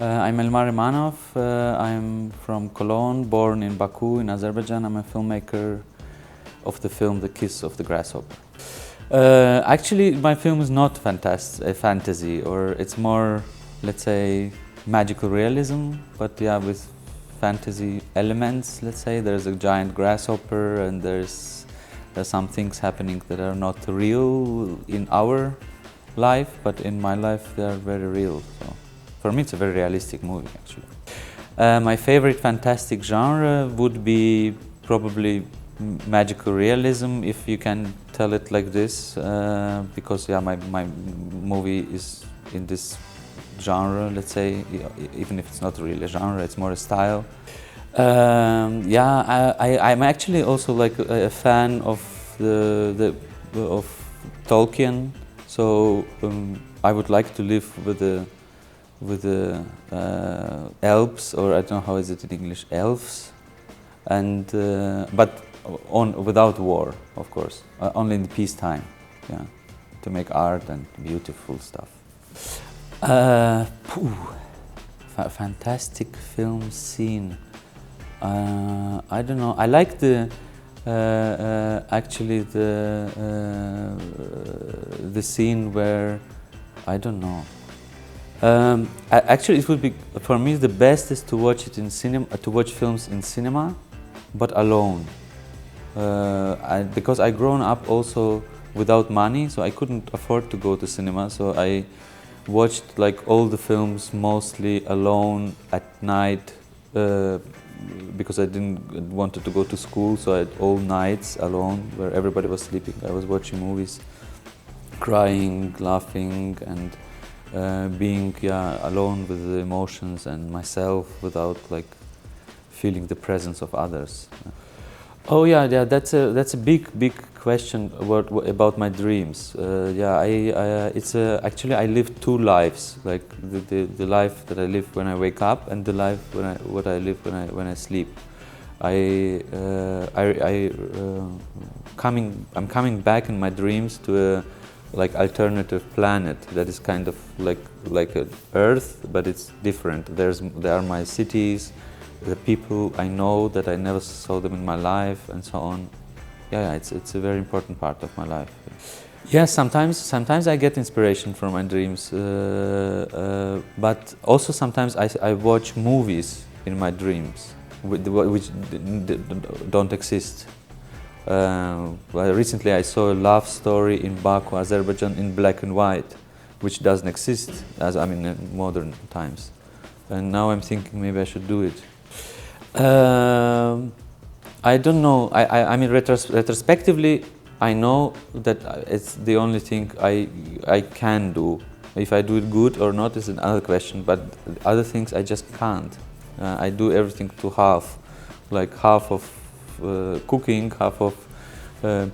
I'm Elmar Imanov. I'm from Cologne, born in Baku in Azerbaijan. I'm a filmmaker of the film The Kiss of the Grasshopper. Actually, my film is not a fantasy, or it's more, let's say, magical realism, but yeah, with fantasy elements, let's say. There's a giant grasshopper and there's some things happening that are not real in our life, but in my life they are very real. So for me it's a very realistic movie, actually. My favorite fantastic genre would be probably magical realism, if you can tell it like this, because yeah, my movie is in this genre, let's say, even if it's not really a genre, it's more a style. Yeah, I'm actually also like a fan of of Tolkien, so I would like to live with the elves, or I don't know how is it in English, elves, and but without war, of course, only in the peacetime, yeah, to make art and beautiful stuff. Fantastic film scene. I don't know. I like actually the scene where, I don't know. Actually, it would be, for me, the best is to watch it in cinema, to watch films in cinema, but alone. Because I grown up also without money, so I couldn't afford to go to cinema. So I watched like all the films mostly alone at night, because I didn't wanted to go to school. So I had all nights alone where everybody was sleeping. I was watching movies, crying, laughing, and being alone with the emotions and myself without like feeling the presence of others. Oh yeah, that's a big question about my dreams. Actually I live two lives, like the life that I live when I wake up and the life what I live when I sleep. I'm coming back in my dreams to a like alternative planet that is kind of like an Earth, but it's different. There are my cities, the people I know that I never saw them in my life, and so on. Yeah, it's a very important part of my life. Yeah, sometimes I get inspiration from my dreams, but also sometimes I watch movies in my dreams which don't exist. Well, recently I saw a love story in Baku, Azerbaijan, in black and white, which doesn't exist in modern times. And now I'm thinking maybe I should do it. I don't know. I mean, retrospectively, I know that it's the only thing I can do. If I do it good or not is another question, but other things I just can't. I do everything to half, like half of cooking, half of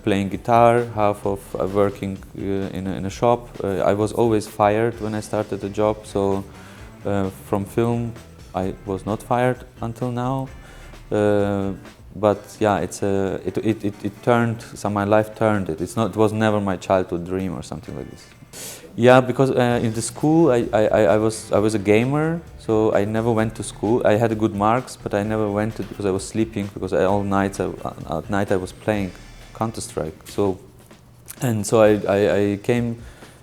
playing guitar, half of working in a shop. I was always fired when I started a job, so from film I was not fired until now. But yeah, it turned. So my life turned it. It was never my childhood dream or something like this. Yeah, because in the school I was a gamer, so I never went to school. I had good marks, but I never went to, because I was sleeping, because all nights at night I was playing Counter-Strike. So I came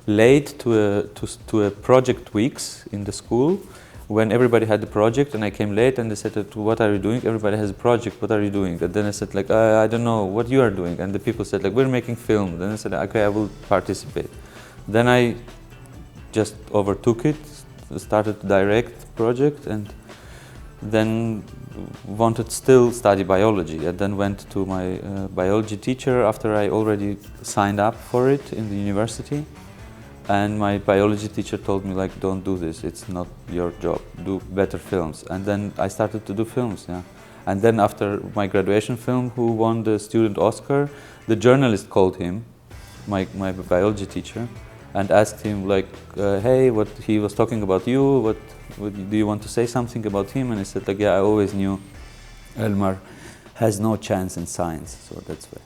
late to a project weeks in the school, when everybody had the project, and I came late and they said, what are you doing? Everybody has a project, what are you doing? And then I said like, I don't know what you are doing. And the people said like, we're making film. Then I said, okay, I will participate. Then I just overtook it, started to direct project, and then wanted still study biology, and then went to my biology teacher after I already signed up for it in the university. And my biology teacher told me like, don't do this, it's not your job, do better films. And then I started to do films, yeah. And then after my graduation film, who won the student Oscar, the journalist called him, my biology teacher, and asked him like, hey, what he was talking about you, what do you want to say something about him? And he said like, yeah, I always knew Elmar has no chance in science, so that's why.